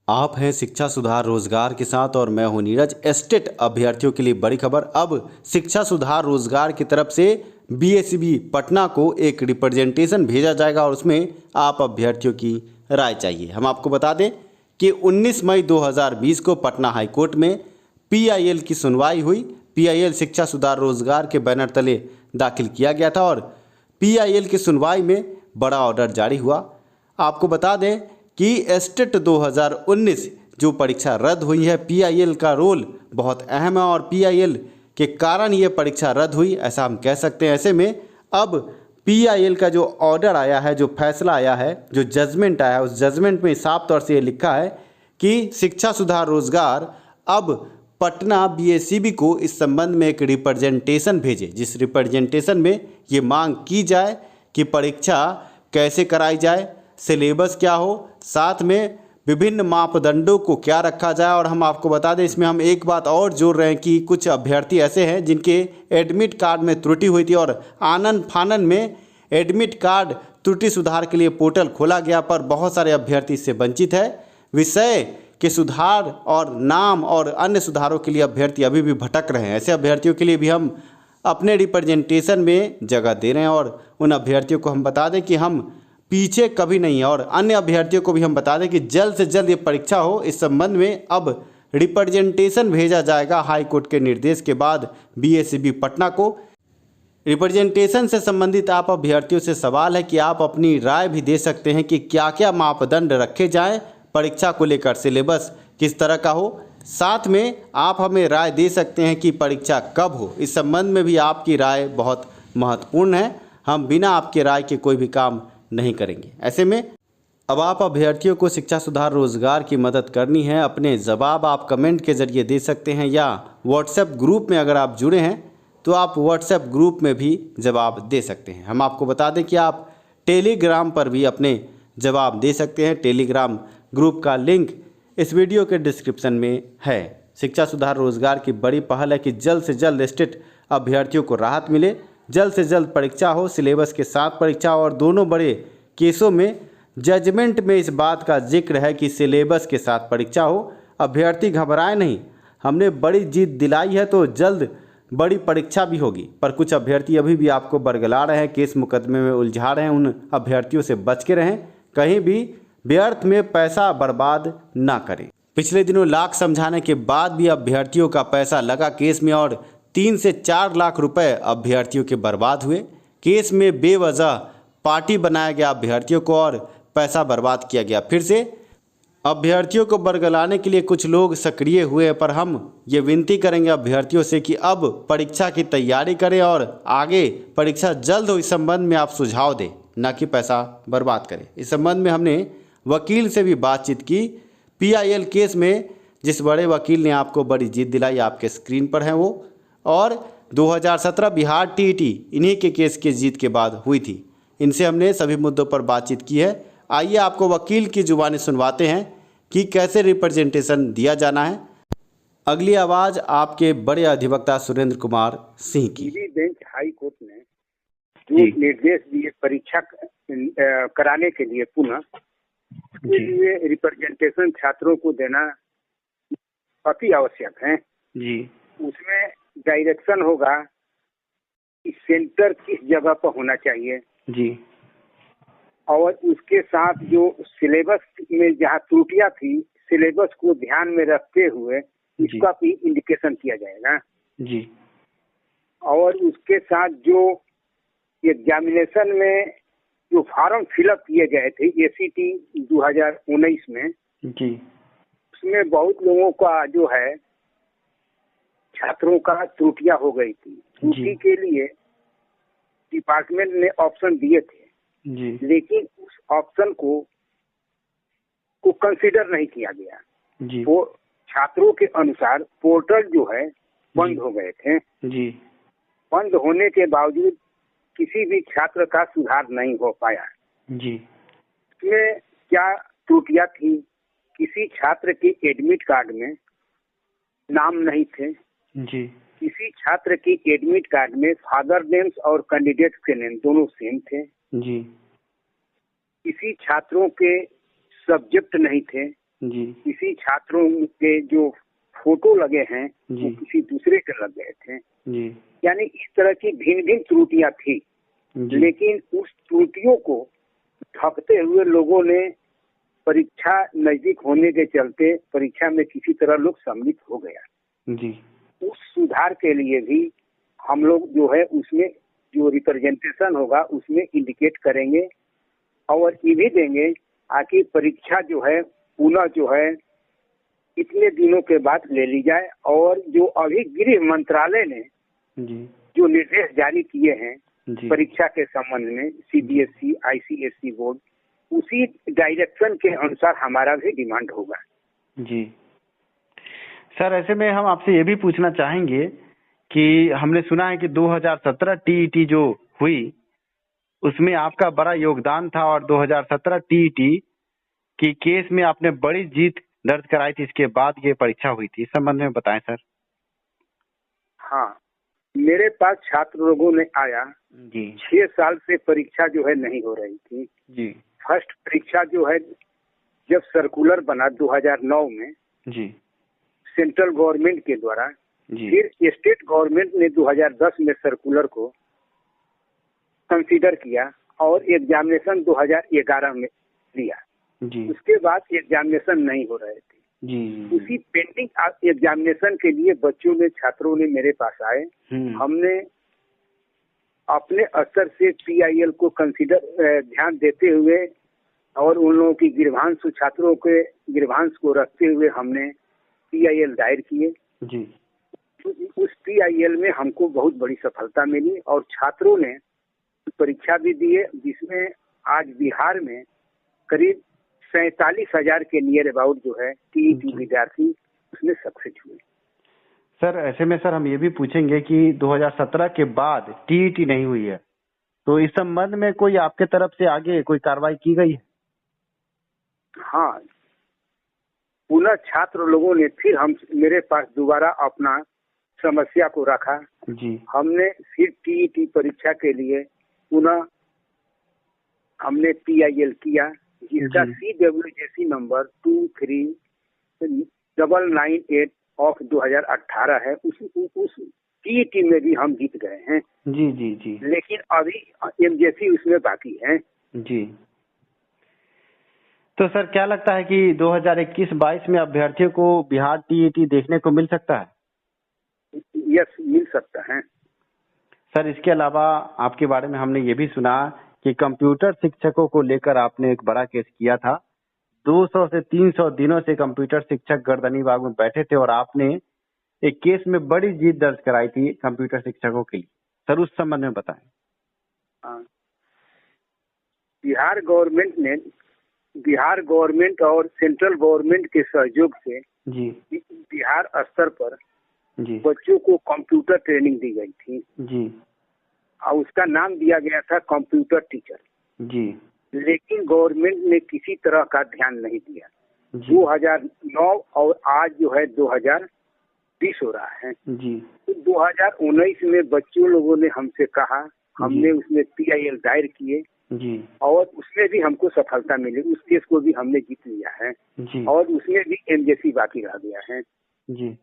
आप हैं शिक्षा सुधार रोजगार के साथ और मैं हूं नीरज। एस्टेट अभ्यर्थियों के लिए बड़ी खबर। अब शिक्षा सुधार रोजगार की तरफ से बीएसबी पटना को एक रिप्रेजेंटेशन भेजा जाएगा और उसमें आप अभ्यर्थियों की राय चाहिए। हम आपको बता दें कि 19 मई 2020 को पटना हाईकोर्ट में पीआईएल की सुनवाई हुई। पीआईएल शिक्षा सुधार रोजगार के बैनर तले दाखिल किया गया था और पीआईएल की सुनवाई में बड़ा ऑर्डर जारी हुआ। आपको बता दें कि एस्टेट 2019 जो परीक्षा रद्द हुई है, पीआईएल का रोल बहुत अहम है और पीआईएल के कारण ये परीक्षा रद्द हुई, ऐसा हम कह सकते हैं। ऐसे में अब पीआईएल का जो ऑर्डर आया है, जो फैसला आया है, जो जजमेंट आया है, उस जजमेंट में साफ तौर से ये लिखा है कि शिक्षा सुधार रोजगार अब पटना बीएससीबी को इस संबंध में एक रिप्रेजेंटेशन भेजे, जिस रिप्रेजेंटेशन में ये मांग की जाए कि परीक्षा कैसे कराई जाए, सिलेबस क्या हो, साथ में विभिन्न मापदंडों को क्या रखा जाए। और हम आपको बता दें, इसमें हम एक बात और जोड़ रहे हैं कि कुछ अभ्यर्थी ऐसे हैं जिनके एडमिट कार्ड में त्रुटि हुई थी और आनन फानन में एडमिट कार्ड त्रुटि सुधार के लिए पोर्टल खोला गया, पर बहुत सारे अभ्यर्थी इससे वंचित है। विषय के सुधार और नाम और अन्य सुधारों के लिए अभ्यर्थी अभी भी भटक रहे हैं। ऐसे अभ्यर्थियों के लिए भी हम अपने रिप्रेजेंटेशन में जगह दे रहे हैं और उन अभ्यर्थियों को हम बता दें कि हम पीछे कभी नहीं है। और अन्य अभ्यर्थियों को भी हम बता दें कि जल्द से जल्द ये परीक्षा हो, इस संबंध में अब रिप्रेजेंटेशन भेजा जाएगा हाई कोर्ट के निर्देश के बाद बीएससीबी पटना को। रिप्रेजेंटेशन से संबंधित आप अभ्यर्थियों से सवाल है कि आप अपनी राय भी दे सकते हैं कि क्या क्या मापदंड रखे जाएं परीक्षा को लेकर, सिलेबस किस तरह का हो। साथ में आप हमें राय दे सकते हैं कि परीक्षा कब हो। इस संबंध में भी आपकी राय बहुत महत्वपूर्ण है। हम बिना आपके राय के कोई भी काम नहीं करेंगे। ऐसे में अब आप अभ्यर्थियों को शिक्षा सुधार रोजगार की मदद करनी है। अपने जवाब आप कमेंट के जरिए दे सकते हैं या व्हाट्सएप ग्रुप में अगर आप जुड़े हैं तो आप व्हाट्सएप ग्रुप में भी जवाब दे सकते हैं। हम आपको बता दें कि आप टेलीग्राम पर भी अपने जवाब दे सकते हैं। टेलीग्राम ग्रुप का लिंक इस वीडियो के डिस्क्रिप्शन में है। शिक्षा सुधार रोजगार की बड़ी पहल है कि जल्द से जल्द एस्टेट अभ्यर्थियों को राहत मिले, जल्द से जल्द परीक्षा हो, सिलेबस के साथ परीक्षा। और दोनों बड़े केसों में जजमेंट में इस बात का जिक्र है कि सिलेबस के साथ परीक्षा हो। अभ्यर्थी घबराए नहीं, हमने बड़ी जीत दिलाई है तो जल्द बड़ी परीक्षा भी होगी। पर कुछ अभ्यर्थी अभी भी आपको बरगला रहे हैं, केस मुकदमे में उलझा रहे हैं। उन अभ्यर्थियों से बच के रहें, कहीं भी व्यर्थ में पैसा बर्बाद ना करें। पिछले दिनों लाख समझाने के बाद भी अभ्यर्थियों का पैसा लगा केस में और 3 से 4 लाख रुपए अभ्यर्थियों के बर्बाद हुए। केस में बेवजह पार्टी बनाया गया अभ्यर्थियों को और पैसा बर्बाद किया गया। फिर से अभ्यर्थियों को बरगलाने के लिए कुछ लोग सक्रिय हुए हैं, पर हम ये विनती करेंगे अभ्यर्थियों से कि अब परीक्षा की तैयारी करें और आगे परीक्षा जल्द हो, इस संबंध में आप सुझाव दें, ना कि पैसा बर्बाद करें। इस संबंध में हमने वकील से भी बातचीत की। पीआईएल केस में जिस बड़े वकील ने आपको बड़ी जीत दिलाई, आपके स्क्रीन पर हैं वो, और 2017 बिहार टीईटी इन्हीं के केस के जीत के बाद हुई थी। इनसे हमने सभी मुद्दों पर बातचीत की है। आइए आपको वकील की जुबानी सुनवाते हैं कि कैसे रिप्रेजेंटेशन दिया जाना है। अगली आवाज़ आपके बड़े अधिवक्ता सुरेंद्र कुमार सिंह की। बेंच हाई कोर्ट ने जो निर्देश दिए परीक्षा कराने के लिए पुनः, उसके लिए रिप्रेजेंटेशन छात्रों को देना अति आवश्यक है जी। उसमें डायरेक्शन होगा कि सेंटर किस जगह पर होना चाहिए जी, और उसके साथ जो सिलेबस में जहाँ त्रुटियां थी, सिलेबस को ध्यान में रखते हुए इसका भी इंडिकेशन किया जाएगा जी। और उसके साथ जो एग्जामिनेशन में जो फॉर्म फिलअप किए गए थे एसीटी 2019 में जी, उसमें बहुत लोगों का जो है छात्रों का त्रुटियां हो गई थी। त्रुटि के लिए डिपार्टमेंट ने ऑप्शन दिए थे जी, लेकिन उस ऑप्शन को कंसीडर नहीं किया गया जी। वो छात्रों के अनुसार पोर्टल जो है बंद हो गए थे जी। बंद होने के बावजूद किसी भी छात्र का सुधार नहीं हो पाया जी। इसमें क्या त्रुटियां थी? किसी छात्र के एडमिट कार्ड में नाम नहीं थे जी। किसी छात्र की एडमिट कार्ड में फादर नेम्स और कैंडिडेट के नेम दोनों सेम थे जी। किसी छात्रों के सब्जेक्ट नहीं थे जी। किसी छात्रों के जो फोटो लगे हैं जी। वो किसी दूसरे के लग गए थे। जी। यानी इस तरह की भिन्न भिन्न त्रुटियां थी, जी। लेकिन उस त्रुटियों को ढकते हुए लोगों ने परीक्षा नजदीक होने के चलते परीक्षा में किसी तरह लोग सम्मिलित हो गया। जी। उस सुधार के लिए भी हम लोग जो है उसमें जो रिप्रेजेंटेशन होगा उसमें इंडिकेट करेंगे और ये भी देंगे ताकि परीक्षा जो है पुनः जो है इतने दिनों के बाद ले ली जाए। और जो अभी गृह मंत्रालय ने जी। जो निर्देश जारी किए हैं जी। परीक्षा के संबंध में, CBSE, ICSE बोर्ड, उसी डायरेक्शन के अनुसार हमारा भी डिमांड होगा। जी सर, ऐसे में हम आपसे ये भी पूछना चाहेंगे कि हमने सुना है कि 2017 TET जो हुई उसमें आपका बड़ा योगदान था और 2017 TET की केस में आपने बड़ी जीत दर्ज कराई थी। इसके बाद ये परीक्षा हुई थी, इस संबंध में बताएं सर। हाँ, मेरे पास छात्र लोगों ने आया जी। 6 साल से परीक्षा जो है नहीं हो रही थी। जी। फर्स्ट परीक्षा जो है जब सर्कुलर बना 2009 में जी। सेंट्रल गवर्नमेंट के द्वारा, जी। फिर स्टेट गवर्नमेंट ने 2010 में सर्कुलर को कंसीडर किया और एग्जामिनेशन 2011 में लिया। जी। उसके बाद एग्जामिनेशन नहीं हो रहे थे। जी। उसी पेंडिंग एग्जामिनेशन के लिए बच्चों ने, छात्रों ने मेरे पास आए। हमने अपने स्तर से PIL को कंसीडर ध्यान देते हुए और उन लोगों की गिरभांश, छात्रों के गिरभांश को रखते हुए हमने PIL दायर किए। जी। उस PIL में हमको बहुत बड़ी सफलता मिली और छात्रों ने परीक्षा भी दिए, जिसमें आज बिहार में करीब 47,000 के नियर अबाउट जो है TET विद्यार्थी उसमें सक्सेस हुए। सर, ऐसे में सर हम ये भी पूछेंगे कि 2017 के बाद TET नहीं हुई है, तो इस संबंध में कोई आपके तरफ से आगे कोई कार्रवाई की गई है? हाँ, पुनः छात्र लोगों ने फिर मेरे पास दोबारा अपना समस्या को रखा। जी। हमने फिर TET परीक्षा के लिए पुनः हमने PIL किया, जिसका CWJC नंबर 23998 ऑफ 2018 है। उस TET में भी हम जीत गए हैं। जी। जी। जी। लेकिन अभी MJC उसमें बाकी है। जी। तो सर क्या लगता है कि 2021-22 में अभ्यर्थियों को बिहार TET देखने को मिल सकता है? यस, मिल सकता है। सर, इसके अलावा आपके बारे में हमने ये भी सुना कि कंप्यूटर शिक्षकों को लेकर आपने एक बड़ा केस किया था। 200 से 300 दिनों से कंप्यूटर शिक्षक गर्दनी बाग में बैठे थे और आपने एक केस में बड़ी जीत दर्ज कराई थी कंप्यूटर शिक्षकों के लिए। सर, उस संबंध में बताएं। बिहार गवर्नमेंट और सेंट्रल गवर्नमेंट के सहयोग से जी। बिहार स्तर पर जी। बच्चों को कंप्यूटर ट्रेनिंग दी गई थी। जी। और उसका नाम दिया गया था कंप्यूटर टीचर। जी। लेकिन गवर्नमेंट ने किसी तरह का ध्यान नहीं दिया। 2009 और आज जो है 2020 हो रहा है। जी। तो 2019 में बच्चों लोगों ने हमसे कहा, हमने उसमें PIL दायर किए जी। और उसमें भी हमको सफलता मिली। उस केस को भी हमने जीत लिया है जी। और उसमें भी MJC बाकी रह गया है। जी।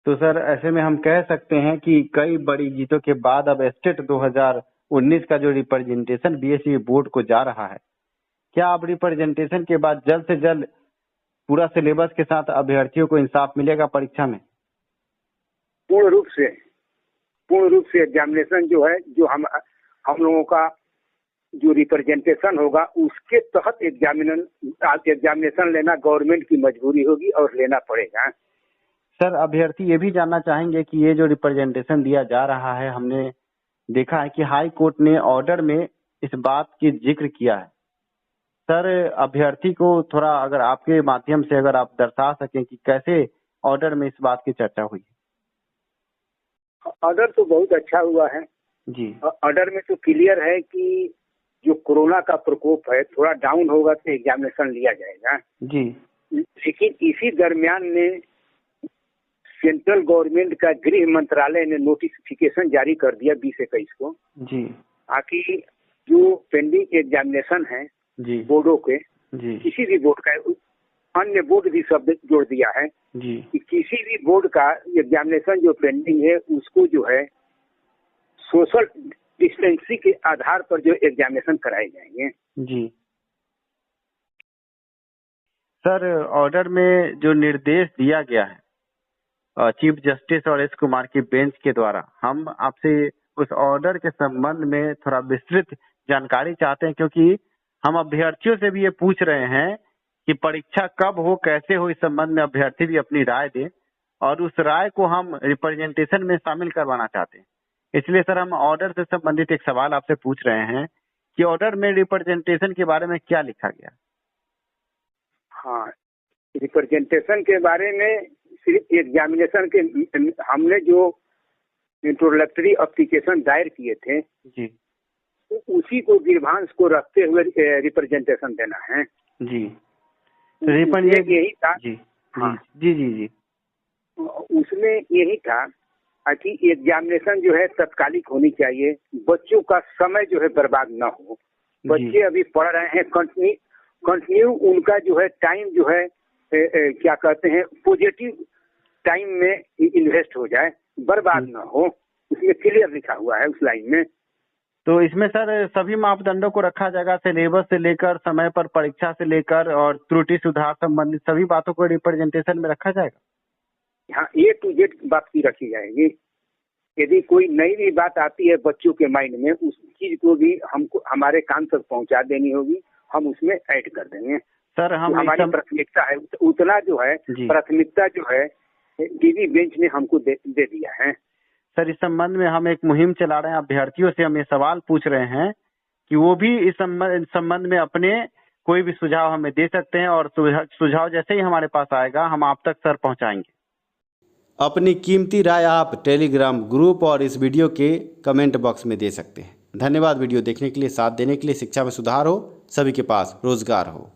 तो सर, ऐसे में हम कह सकते हैं कि कई बड़ी जीतों के बाद अब स्टेट 2019 का जो रिप्रेजेंटेशन BSE बोर्ड को जा रहा है, क्या अब रिप्रेजेंटेशन के बाद जल्द से जल्द पूरा सिलेबस के साथ अभ्यर्थियों को इंसाफ मिलेगा परीक्षा में? पूर्ण रूप से एग्जामिनेशन जो है, जो हम लोगों का जो रिप्रेजेंटेशन होगा उसके तहत एग्जामिनेशन लेना गवर्नमेंट की मजबूरी होगी और लेना पड़ेगा। सर, अभ्यर्थी ये भी जानना चाहेंगे कि ये जो रिप्रेजेंटेशन दिया जा रहा है, हमने देखा है कि हाई कोर्ट ने ऑर्डर में इस बात की जिक्र किया है। सर, अभ्यर्थी को थोड़ा अगर आपके माध्यम से अगर आप दर्शा सकें कि कैसे ऑर्डर में इस बात की चर्चा हुई। ऑर्डर तो बहुत अच्छा हुआ है जी। ऑर्डर में तो क्लियर है कि जो कोरोना का प्रकोप है थोड़ा डाउन होगा तो एग्जामिनेशन लिया जाएगा जी। लेकिन इसी दरमियान में सेंट्रल गवर्नमेंट का गृह मंत्रालय ने नोटिफिकेशन जारी कर दिया 2021 को जी। ताकि जो पेंडिंग एग्जामिनेशन है जी। बोर्डों के जी। किसी भी बोर्ड का अन्य बोर्ड भी शब्द जोड़ दिया है जी कि किसी भी बोर्ड का एग्जामिनेशन जो पेंडिंग है उसको जो है सोशल डिस्टेंसिंग के आधार पर जो एग्जामिनेशन कराए जाएंगे। जी सर, ऑर्डर में जो निर्देश दिया गया है चीफ जस्टिस और एस कुमार की बेंच के द्वारा, हम आपसे उस ऑर्डर के संबंध में थोड़ा विस्तृत जानकारी चाहते हैं, क्योंकि हम अभ्यर्थियों से भी ये पूछ रहे हैं कि परीक्षा कब हो, कैसे हो। इस संबंध में अभ्यर्थी भी अपनी राय दें और उस राय को हम रिप्रेजेंटेशन में शामिल करवाना चाहते हैं। इसलिए सर, हम ऑर्डर से संबंधित एक सवाल आपसे पूछ रहे हैं कि ऑर्डर में रिप्रेजेंटेशन के बारे में क्या लिखा गया। हाँ, रिप्रेजेंटेशन के बारे में सिर्फ एग्जामिनेशन के हमने जो इंट्रोडक्टरी एप्लीकेशन दायर किए थे जी तो उसी को गिरभांश को रखते हुए रिप्रेजेंटेशन देना है जी। उसमें यही था। जी हाँ जी जी जी उसमें यही था कि एग्जामिनेशन जो है तत्कालिक होनी चाहिए, बच्चों का समय जो है बर्बाद ना हो। बच्चे अभी पढ़ रहे हैं, कंटिन्यू उनका जो है टाइम जो है क्या कहते हैं पॉजिटिव टाइम में इन्वेस्ट हो जाए, बर्बाद ना हो। उसमें क्लियर लिखा हुआ है उस लाइन में। तो इसमें सर सभी मापदंडों को रखा जाएगा, सिलेबस से लेकर समय पर परीक्षा से लेकर और त्रुटि सुधार संबंधित सभी बातों को रिप्रेजेंटेशन में रखा जाएगा। हाँ, A to Z बात की रखी जाएगी। यदि कोई नई भी बात आती है बच्चों के माइंड में, उस चीज को भी हमको हमारे कान तक पहुंचा देनी होगी, हम उसमें ऐड कर देंगे। सर हम हमारी प्राथमिकता है उतना जो है, प्राथमिकता जो है डीवी बेंच ने हमको दे दिया है। सर, इस संबंध में हम एक मुहिम चला रहे हैं, अभ्यर्थियों से हम ये सवाल पूछ रहे हैं कि वो भी इस संबंध में अपने कोई भी सुझाव हमें दे सकते हैं और सुझाव जैसे ही हमारे पास आएगा हम आप तक सर पहुंचाएंगे। अपनी कीमती राय आप टेलीग्राम ग्रुप और इस वीडियो के कमेंट बॉक्स में दे सकते हैं। धन्यवाद वीडियो देखने के लिए, साथ देने के लिए। शिक्षा में सुधार हो, सभी के पास रोजगार हो।